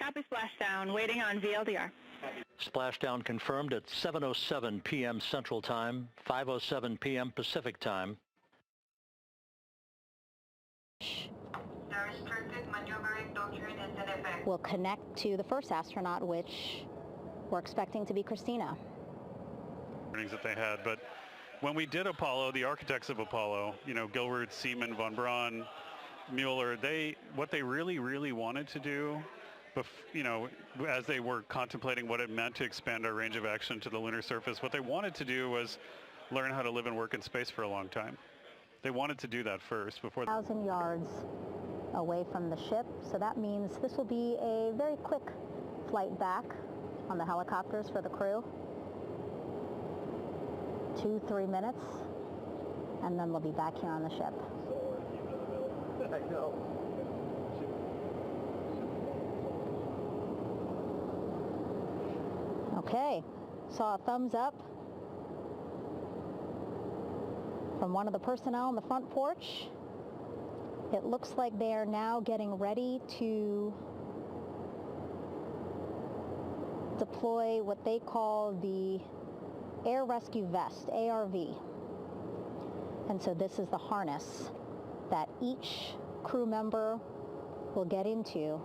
Copy Splashdown, waiting on VLDR. Splashdown confirmed at 7:07 p.m. Central Time, 5:07 p.m. Pacific Time. The restricted maneuvering doctrine is in effect. We'll connect to the first astronaut, which we're expecting to be Christina. That they had, but when we did Apollo, the architects of Apollo, you know, Gilbert, Seaman, von Braun, Mueller, what they really wanted to do, you know, as they were contemplating what it meant to expand our range of action to the lunar surface, what they wanted to do was learn how to live and work in space for a long time. They wanted to do that first before. 1,000 yards away from the ship, so that means this will be a very quick flight back on the helicopters for the crew. 2-3 minutes, and then we'll be back here on the ship. I know. Okay, saw a thumbs up from one of the personnel on the front porch. It looks like they are now getting ready to deploy what they call the Air Rescue Vest, ARV. And so this is the harness that each crew member will get into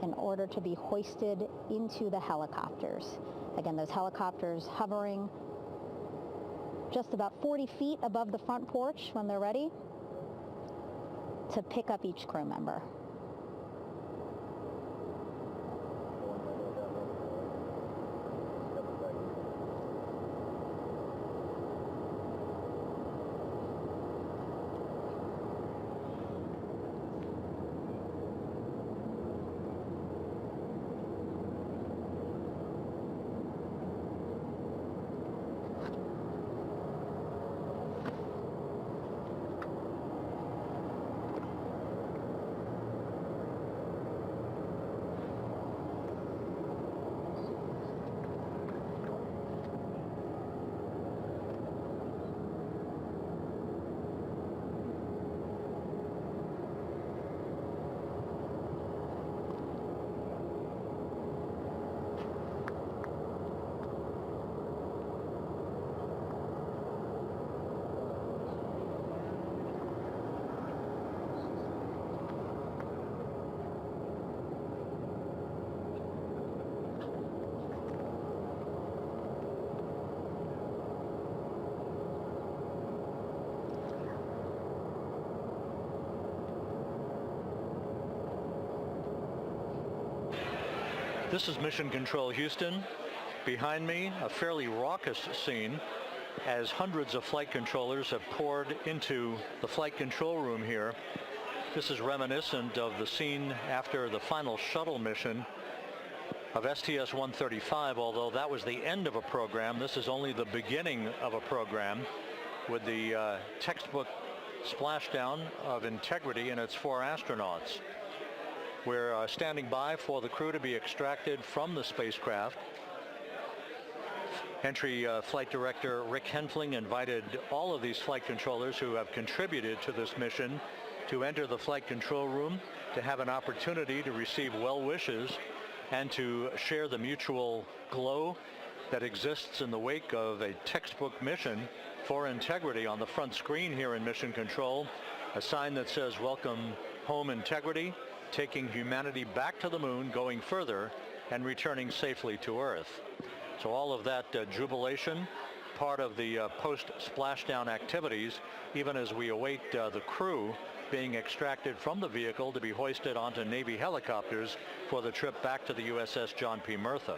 in order to be hoisted into the helicopters. Again, those helicopters hovering just about 40 feet above the front porch when they're ready to pick up each crew member. This is Mission Control Houston. Behind me, a fairly raucous scene as hundreds of flight controllers have poured into the flight control room here. This is reminiscent of the scene after the final shuttle mission of STS-135, although that was the end of a program. This is only the beginning of a program with the textbook splashdown of Integrity and its 4 astronauts. We're standing by for the crew to be extracted from the spacecraft. Entry Flight Director Rick Henfling invited all of these flight controllers who have contributed to this mission to enter the flight control room to have an opportunity to receive well wishes and to share the mutual glow that exists in the wake of a textbook mission for Integrity. On the front screen here in Mission Control, a sign that says "Welcome Home Integrity," taking humanity back to the moon, going further, and returning safely to Earth. So all of that jubilation, part of the post-splashdown activities, even as we await the crew being extracted from the vehicle to be hoisted onto Navy helicopters for the trip back to the USS John P. Murtha.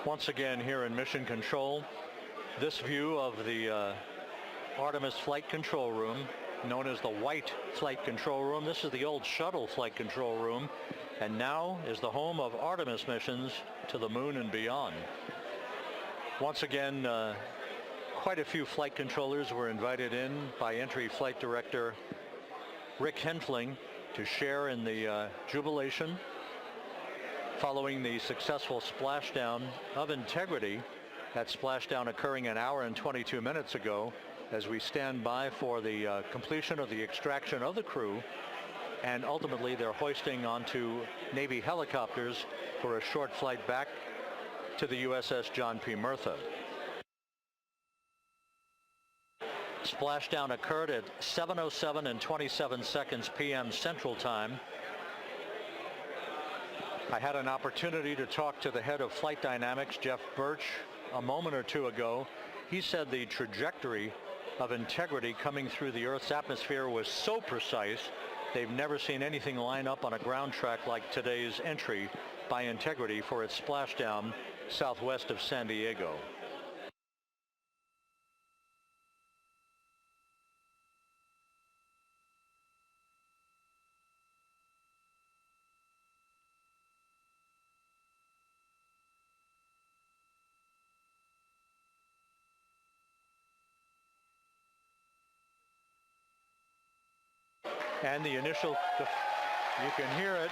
Once again here in Mission Control, this view of the Artemis Flight Control Room, known as the White Flight Control Room. This is the old Shuttle Flight Control Room, and now is the home of Artemis missions to the moon and beyond. Once again, quite a few flight controllers were invited in by Entry Flight Director Rick Henfling to share in the jubilation following the successful splashdown of Integrity. That splashdown occurring an hour and 22 minutes ago, as we stand by for the completion of the extraction of the crew, and ultimately they're hoisting onto Navy helicopters for a short flight back to the USS John P. Murtha. Splashdown occurred at 7:07 and 27 seconds p.m. Central Time. I had an opportunity to talk to the head of flight dynamics, Jeff Birch, a moment or two ago. He said the trajectory of Integrity coming through the Earth's atmosphere was so precise, they've never seen anything line up on a ground track like today's entry by Integrity for its splashdown southwest of San Diego. And the initial, you can hear it.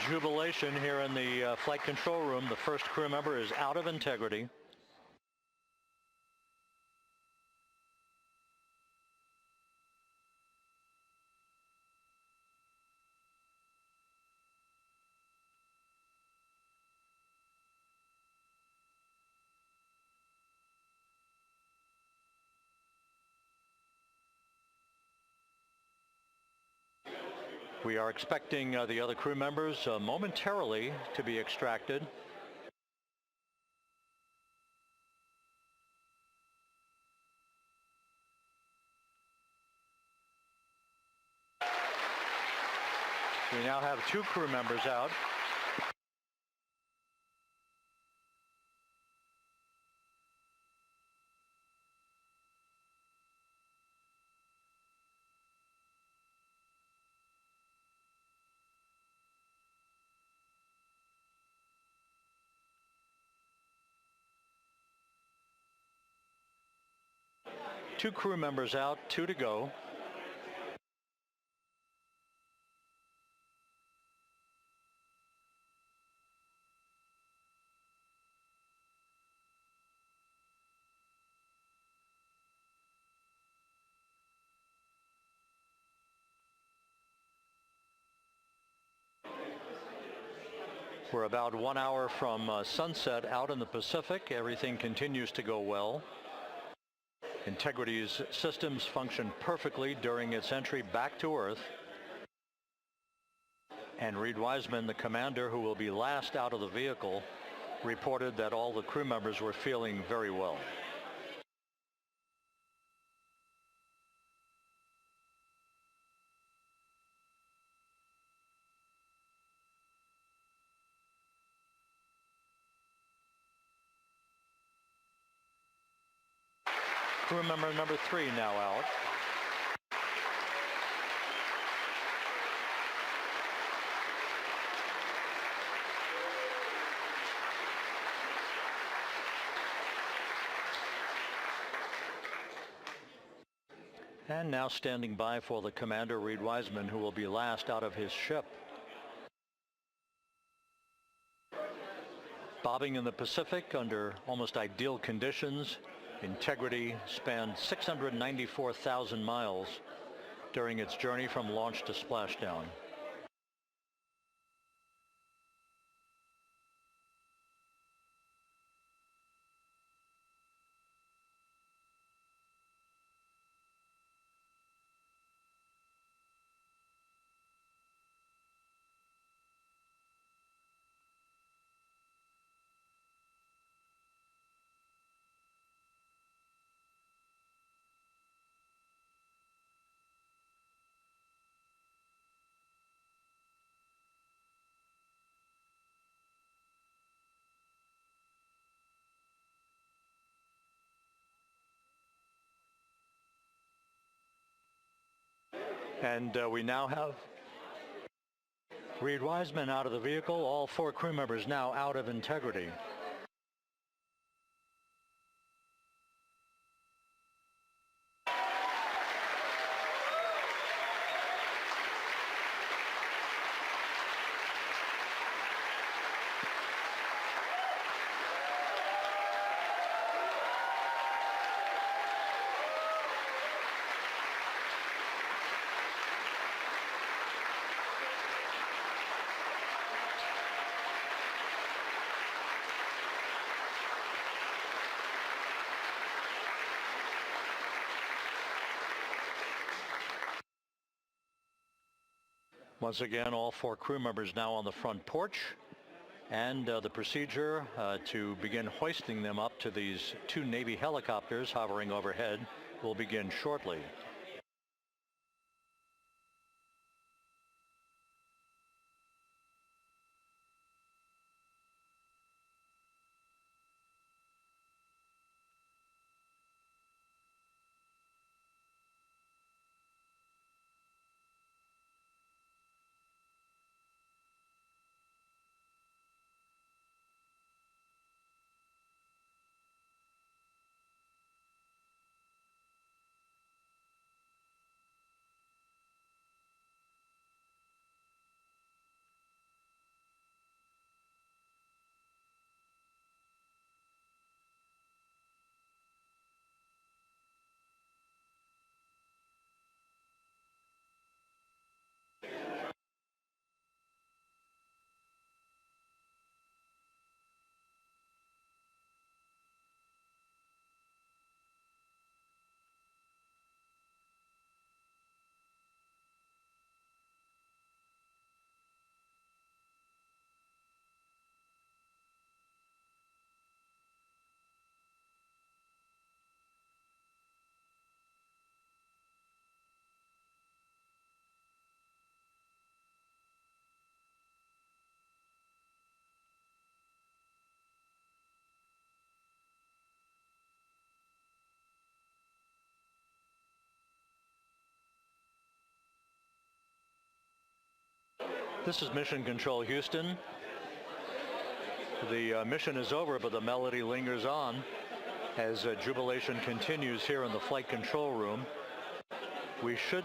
Jubilation here in the flight control room. The first crew member is out of Integrity. We are expecting the other crew members momentarily to be extracted. We now have 2 crew members out. Two crew members out, 2 to go. We're about 1 hour from sunset out in the Pacific. Everything continues to go well. Integrity's systems function perfectly during its entry back to Earth. And Reid Wiseman, the commander who will be last out of the vehicle, reported that all the crew members were feeling very well. Crew member number 3 now out. And now standing by for the Commander Reid Wiseman, who will be last out of his ship. Bobbing in the Pacific under almost ideal conditions, Integrity spanned 694,000 miles during its journey from launch to splashdown. And we now have Reid Wiseman out of the vehicle, all 4 crew members now out of integrity. Once again, all 4 crew members now on the front porch, and the procedure to begin hoisting them up to these 2 Navy helicopters hovering overhead will begin shortly. This is Mission Control Houston. The mission is over, but the melody lingers on as jubilation continues here in the flight control room. We should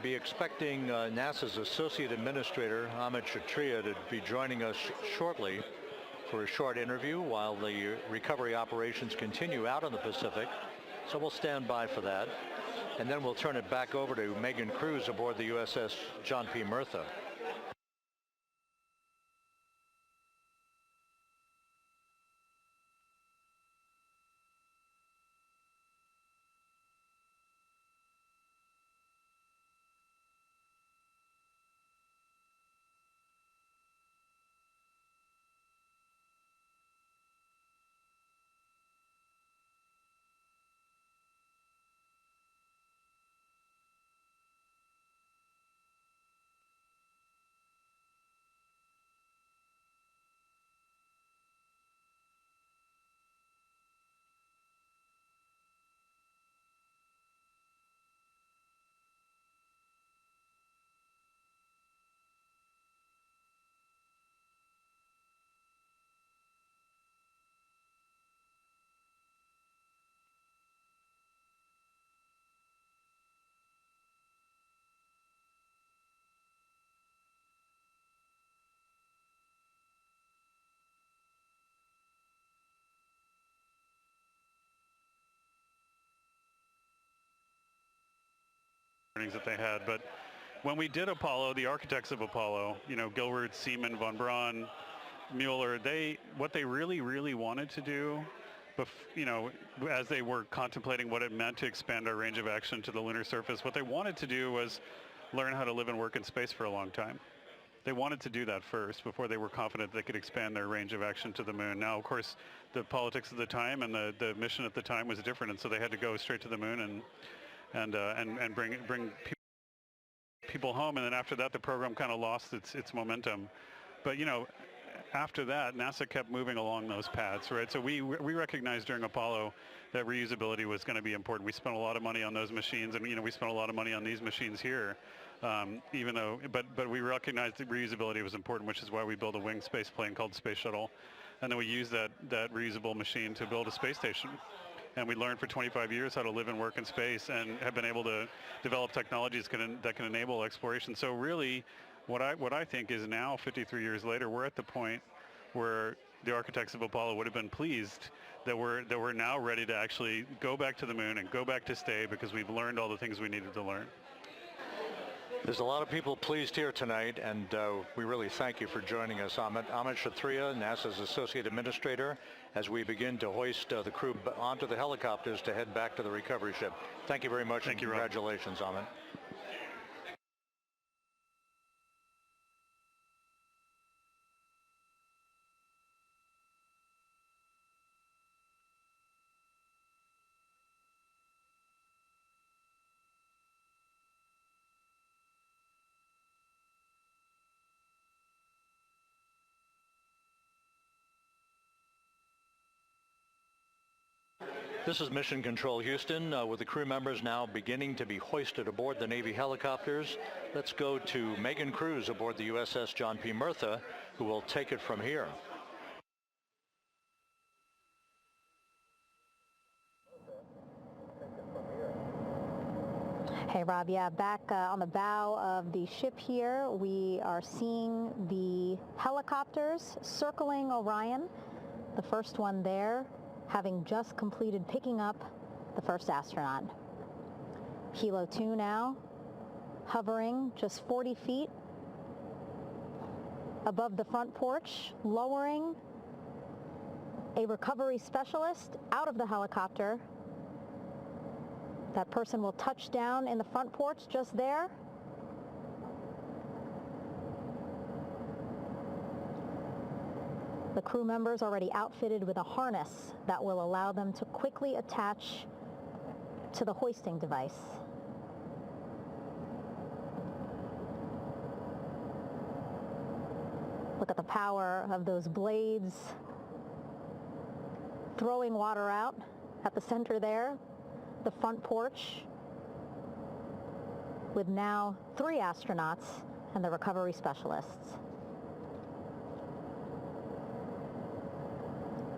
be expecting NASA's Associate Administrator, Amit Kshatriya, to be joining us shortly for a short interview while the recovery operations continue out in the Pacific. So we'll stand by for that. And then we'll turn it back over to Megan Cruz aboard the USS John P. Murtha. That they had, but when we did Apollo, the architects of Apollo, Gilbert, Seaman, von Braun, Mueller, what they really wanted to do, as they were contemplating what it meant to expand our range of action to the lunar surface, what they wanted to do was learn how to live and work in space for a long time. They wanted to do that first before they were confident they could expand their range of action to the moon. Now, of course, the politics of the time and the mission at the time was different, and so they had to go straight to the moon and bring people home, and then after that the program kind of lost its momentum. But after that, NASA kept moving along those paths, right? So we recognized during Apollo that reusability was going to be important. We spent a lot of money on those machines, and we spent a lot of money on these machines here. Even though, but we recognized that reusability was important, which is why we built a winged space plane called the Space Shuttle. And then we used that reusable machine to build a space station. And we learned for 25 years how to live and work in space, and have been able to develop technologies that can enable exploration. So really, what I think is now, 53 years later, we're at the point where the architects of Apollo would have been pleased that we're now ready to actually go back to the moon and go back to stay, because we've learned all the things we needed to learn. There's a lot of people pleased here tonight, and we really thank you for joining us. Amit Kshatriya, NASA's Associate Administrator, as we begin to hoist the crew onto the helicopters to head back to the recovery ship. Thank you very much. Thank you, Rob. Congratulations, Amit. This is Mission Control Houston, with the crew members now beginning to be hoisted aboard the Navy helicopters. Let's go to Megan Cruz aboard the USS John P. Murtha, who will take it from here. Hey, Rob, yeah, back on the bow of the ship here, we are seeing the helicopters circling Orion, the first one there, having just completed picking up the first astronaut. Helo 2 now, hovering just 40 feet above the front porch, lowering a recovery specialist out of the helicopter. That person will touch down in the front porch just there. The crew members already outfitted with a harness that will allow them to quickly attach to the hoisting device. Look at the power of those blades throwing water out at the center there, the front porch, with now 3 astronauts and the recovery specialists.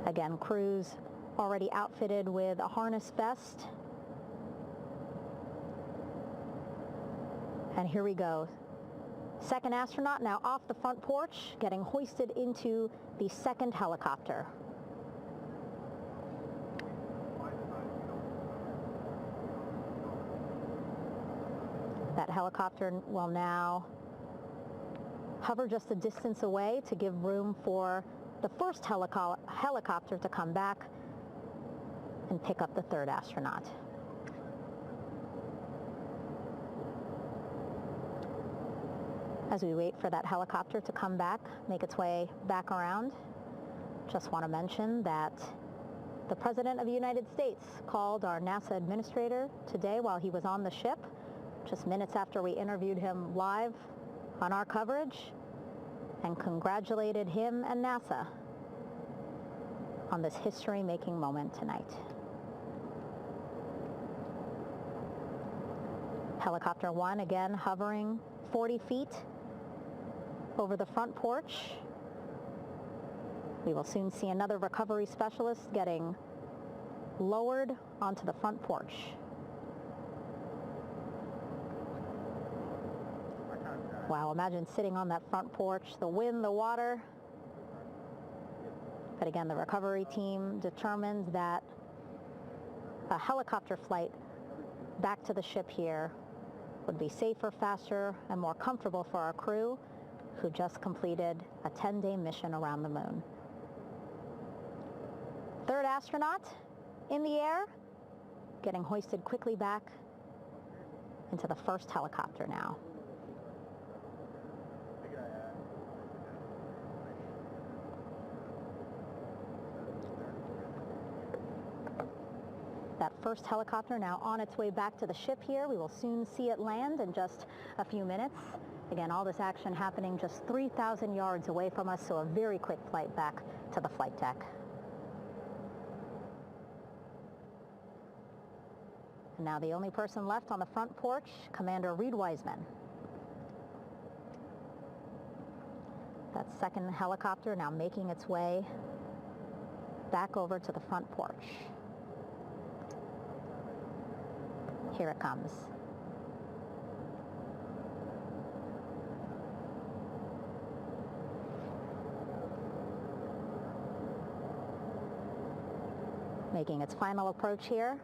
Again, crews already outfitted with a harness vest. And here we go. Second astronaut now off the front porch, getting hoisted into the second helicopter. That helicopter will now hover just a distance away to give room for the first helicopter to come back and pick up the third astronaut. As we wait for that helicopter to come back, make its way back around, just want to mention that the President of the United States called our NASA administrator today while he was on the ship, just minutes after we interviewed him live on our coverage, and congratulated him and NASA on this history-making moment tonight. Helicopter 1 again hovering 40 feet over the front porch. We will soon see another recovery specialist getting lowered onto the front porch. Wow, imagine sitting on that front porch, the wind, the water. But again, the recovery team determined that a helicopter flight back to the ship here would be safer, faster, and more comfortable for our crew, who just completed a 10-day mission around the moon. Third astronaut in the air, getting hoisted quickly back into the first helicopter now. That first helicopter now on its way back to the ship here. We will soon see it land in just a few minutes. Again, all this action happening just 3,000 yards away from us, so a very quick flight back to the flight deck. And now the only person left on the front porch, Commander Reid Wiseman. That second helicopter now making its way back over to the front porch. Here it comes. Making its final approach here.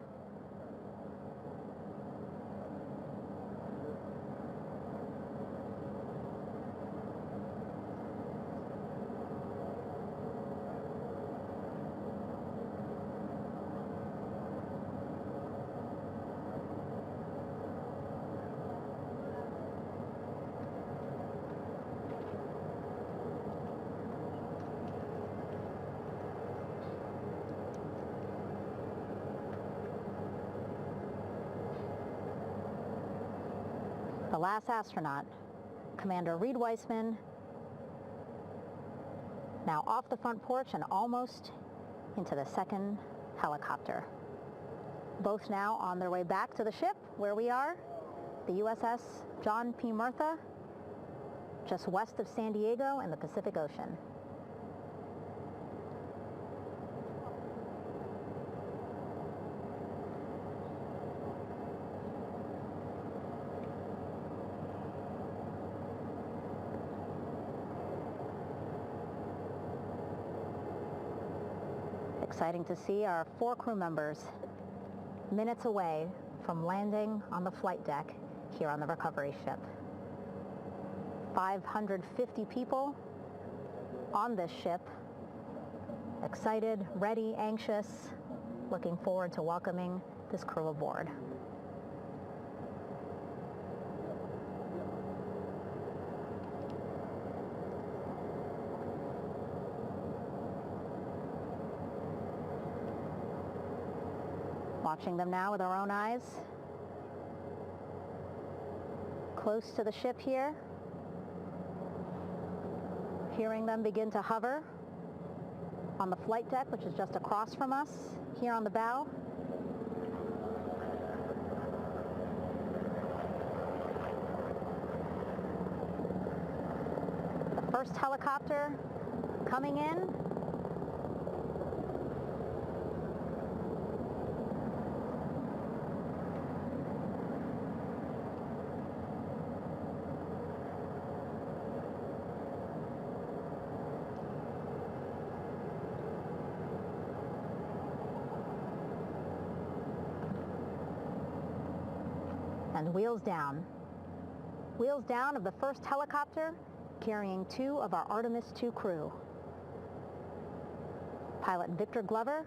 The last astronaut, Commander Reid Wiseman, now off the front porch and almost into the second helicopter. Both now on their way back to the ship where we are, the USS John P. Murtha, just west of San Diego in the Pacific Ocean. Exciting to see our 4 crew members minutes away from landing on the flight deck here on the recovery ship. 550 people on this ship, excited, ready, anxious, looking forward to welcoming this crew aboard. Watching them now with our own eyes. Close to the ship here. Hearing them begin to hover on the flight deck, which is just across from us, here on the bow. The first helicopter coming in. And wheels down. Wheels down of the first helicopter carrying 2 of our Artemis II crew. Pilot Victor Glover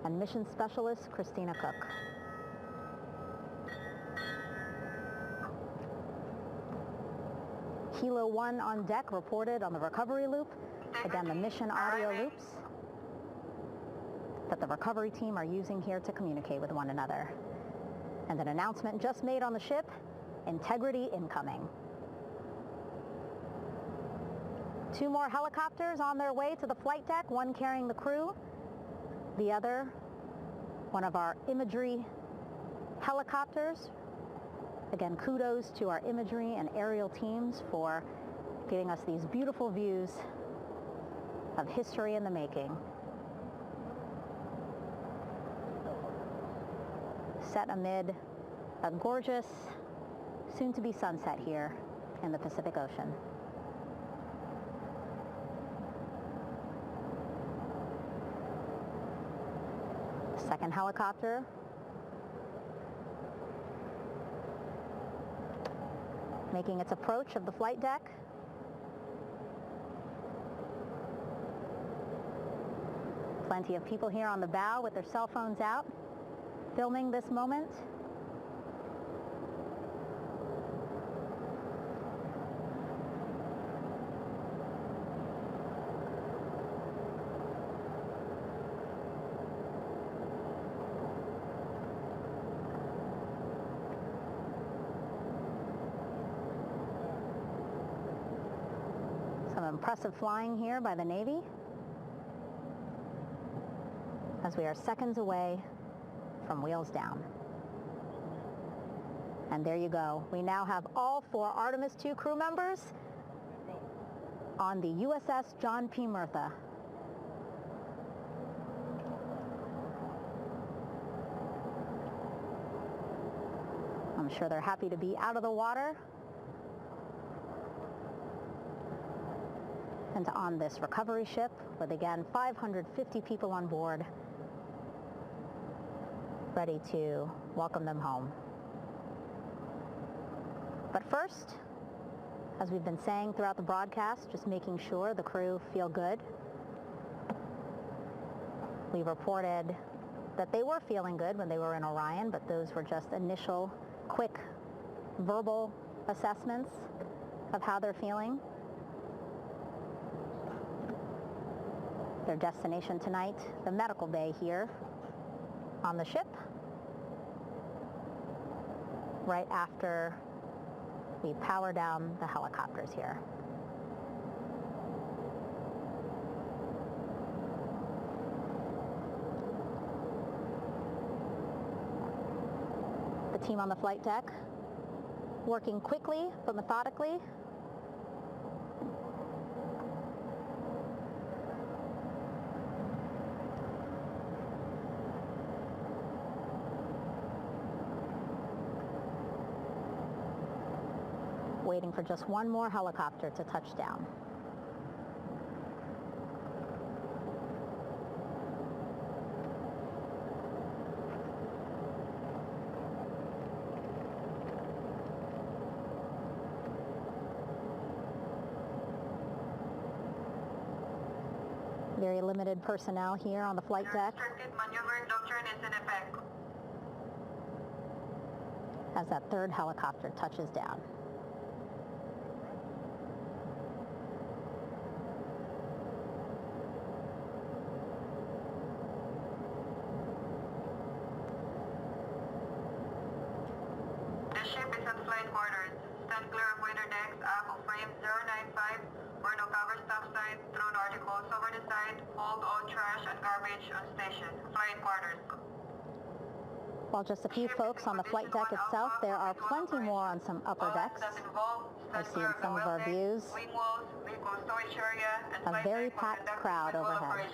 and Mission Specialist Christina Koch. Kilo 1 on deck reported on the recovery loop. Again, the mission audio loops that the recovery team are using here to communicate with one another. And an announcement just made on the ship, integrity incoming. 2 more helicopters on their way to the flight deck, one carrying the crew, the other, one of our imagery helicopters. Again, kudos to our imagery and aerial teams for giving us these beautiful views of history in the making. Set amid a gorgeous, soon-to-be sunset here in the Pacific Ocean. Second helicopter. Making its approach of the flight deck. Plenty of people here on the bow with their cell phones out, filming this moment. Some impressive flying here by the Navy as we are seconds away from wheels down. And there you go. We now have all 4 Artemis II crew members on the USS John P. Murtha. I'm sure they're happy to be out of the water and on this recovery ship with, again, 550 people on board, ready to welcome them home. But first, as we've been saying throughout the broadcast, just making sure the crew feel good. We reported that they were feeling good when they were in Orion, but those were just initial, quick, verbal assessments of how they're feeling. Their destination tonight, the medical bay here on the ship, right after we power down the helicopters here. The team on the flight deck working quickly but methodically. Waiting for just one more helicopter to touch down. Very limited personnel here on the flight deck. Restricted maneuver doctrine is in effect. As that third helicopter touches down. The ship is at flight quarters. Stand clear of waiter decks, aft of frame 095, for no cover stop side, thrown articles over the side, hold all trash and garbage on station. Flight quarters. While just a few folks on the flight deck itself, there are plenty more on some upper decks. We're seeing some of our views. A very packed crowd overhead.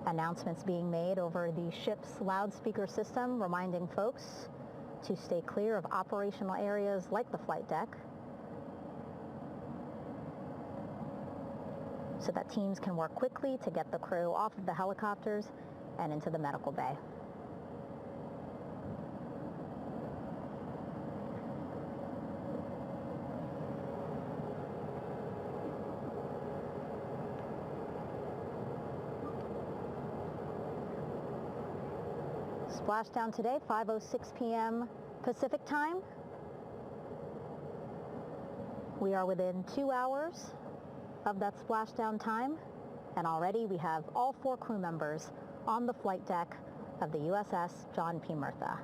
Announcements being made over the ship's loudspeaker system, reminding folks to stay clear of operational areas like the flight deck, so that teams can work quickly to get the crew off of the helicopters and into the medical bay. Splashdown today, 5:06 p.m. Pacific time. We are within 2 hours of that splashdown time, and already we have all 4 crew members on the flight deck of the USS John P. Murtha.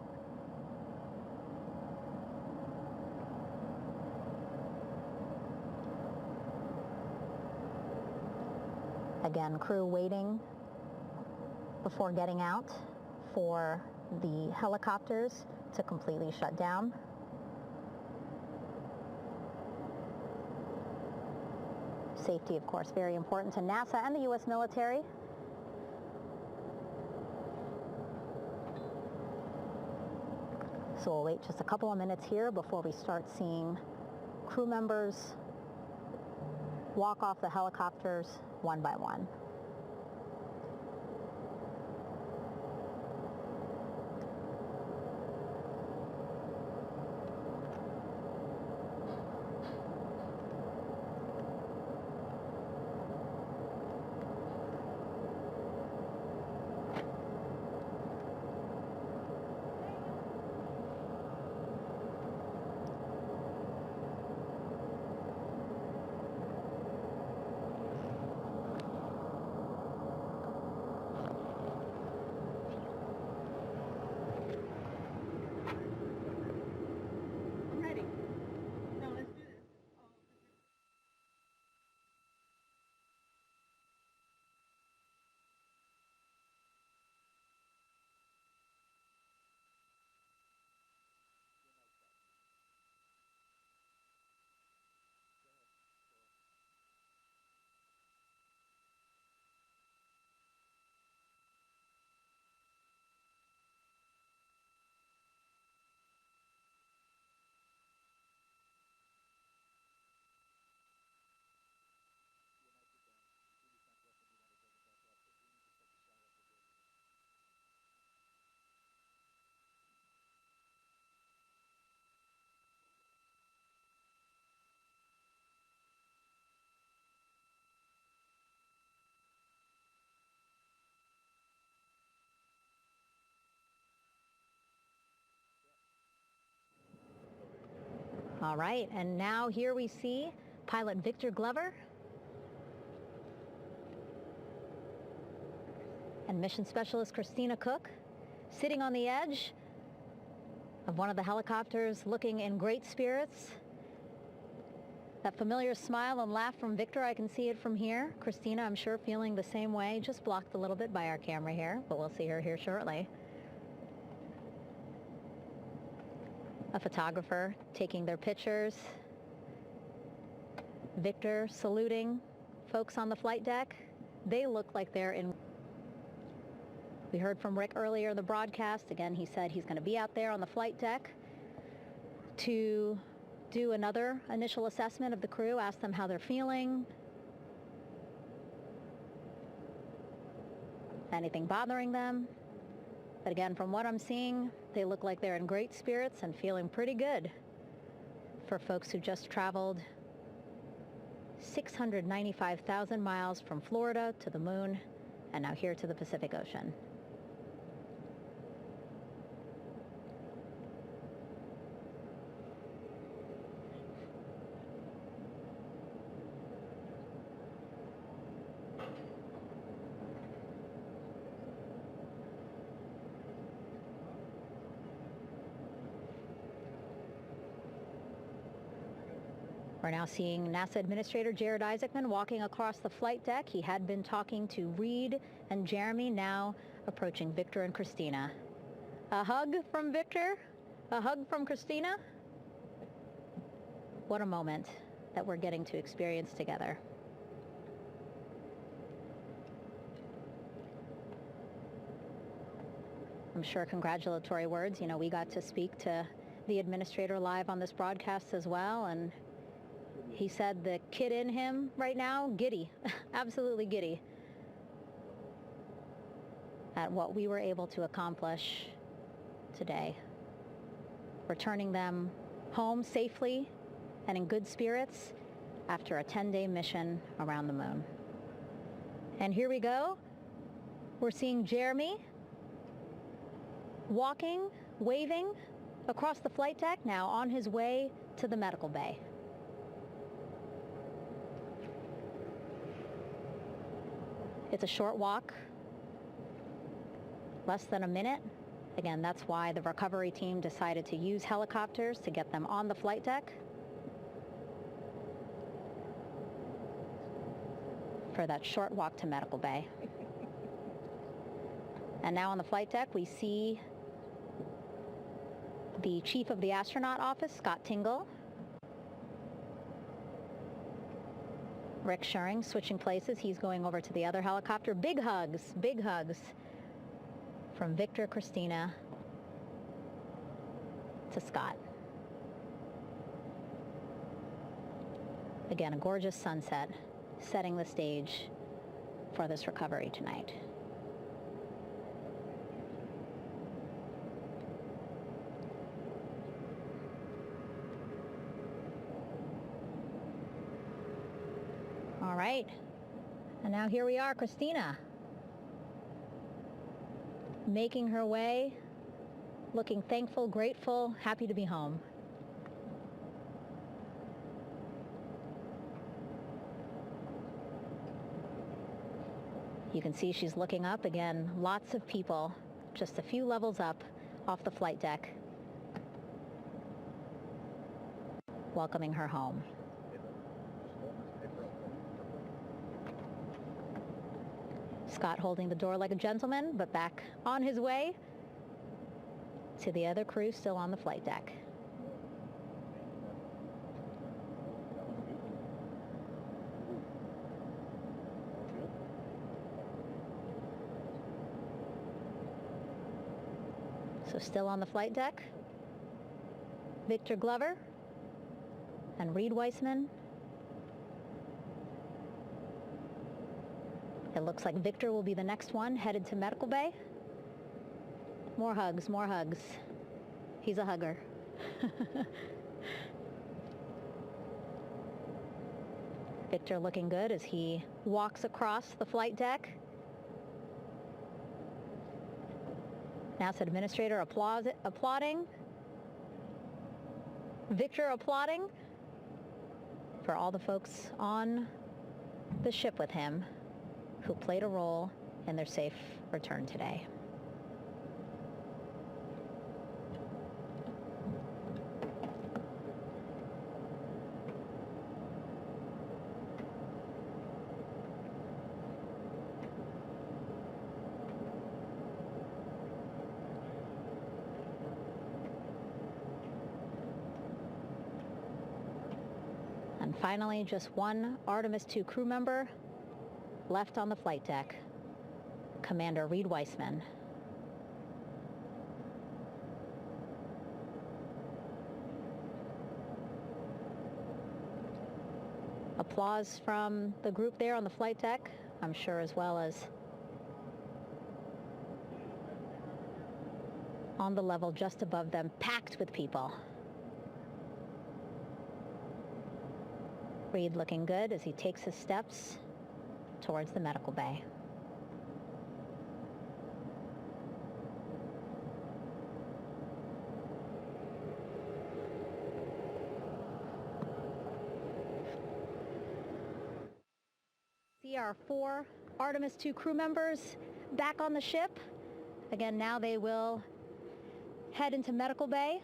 Again, crew waiting before getting out for the helicopters to completely shut down. Safety, of course, very important to NASA and the U.S. military. So we'll wait just a couple of minutes here before we start seeing crew members walk off the helicopters one by one. All right, and now here we see pilot Victor Glover and mission specialist Christina Koch sitting on the edge of one of the helicopters, looking in great spirits. That familiar smile and laugh from Victor, I can see it from here. Christina, I'm sure, feeling the same way, just blocked a little bit by our camera here, but we'll see her here shortly. A photographer taking their pictures. Victor saluting folks on the flight deck. They look like they're in... We heard from Rick earlier in the broadcast. Again, he said he's going to be out there on the flight deck to do another initial assessment of the crew, ask them how they're feeling. Anything bothering them. But again, from what I'm seeing, they look like they're in great spirits and feeling pretty good for folks who just traveled 695,000 miles from Florida to the moon and now here to the Pacific Ocean. We're now seeing NASA Administrator Jared Isaacman walking across the flight deck. He had been talking to Reid and Jeremy, now approaching Victor and Christina. A hug from Victor, a hug from Christina. What a moment that we're getting to experience together. I'm sure congratulatory words. You know, we got to speak to the administrator live on this broadcast as well, and he said the kid in him right now, giddy, absolutely giddy at what we were able to accomplish today. Returning them home safely and in good spirits after a 10-day mission around the moon. And here we go. We're seeing Jeremy walking, waving across the flight deck, now on his way to the medical bay. It's a short walk, less than a minute. Again, that's why the recovery team decided to use helicopters to get them on the flight deck for that short walk to medical bay. And now on the flight deck, we see the chief of the astronaut office, Scott Tingle. Rick Schuring switching places. He's going over to the other helicopter. Big hugs from Victor, Christina to Scott. Again, a gorgeous sunset setting the stage for this recovery tonight. All right, and now here we are, Christina, making her way, looking thankful, grateful, happy to be home. You can see she's looking up again, lots of people, just a few levels up off the flight deck, welcoming her home. Scott holding the door like a gentleman, but back on his way to the other crew still on the flight deck. So still on the flight deck, Victor Glover and Reid Wiseman. It looks like Victor will be the next one headed to medical bay. More hugs, more hugs. He's a hugger. Victor looking good as he walks across the flight deck. NASA administrator applauding. Victor applauding for all the folks on the ship with him who played a role in their safe return today. And finally, just one Artemis II crew member left on the flight deck, Commander Reid Wiseman. Applause from the group there on the flight deck, I'm sure, as well as on the level just above them, packed with people. Reid looking good as he takes his steps towards the medical bay. See our 4 Artemis II crew members back on the ship. Again, now they will head into medical bay,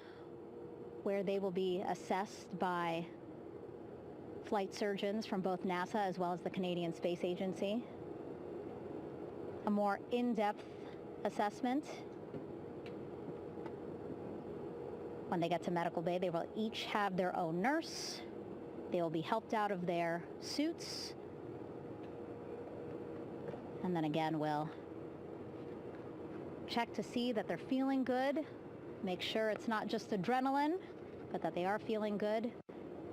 where they will be assessed by flight surgeons from both NASA as well as the Canadian Space Agency. A more in-depth assessment. When they get to medical bay, they will each have their own nurse. They will be helped out of their suits. And then again, we'll check to see that they're feeling good. Make sure it's not just adrenaline, but that they are feeling good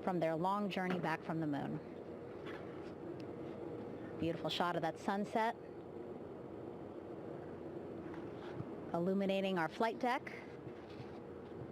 from their long journey back from the moon. Beautiful shot of that sunset illuminating our flight deck.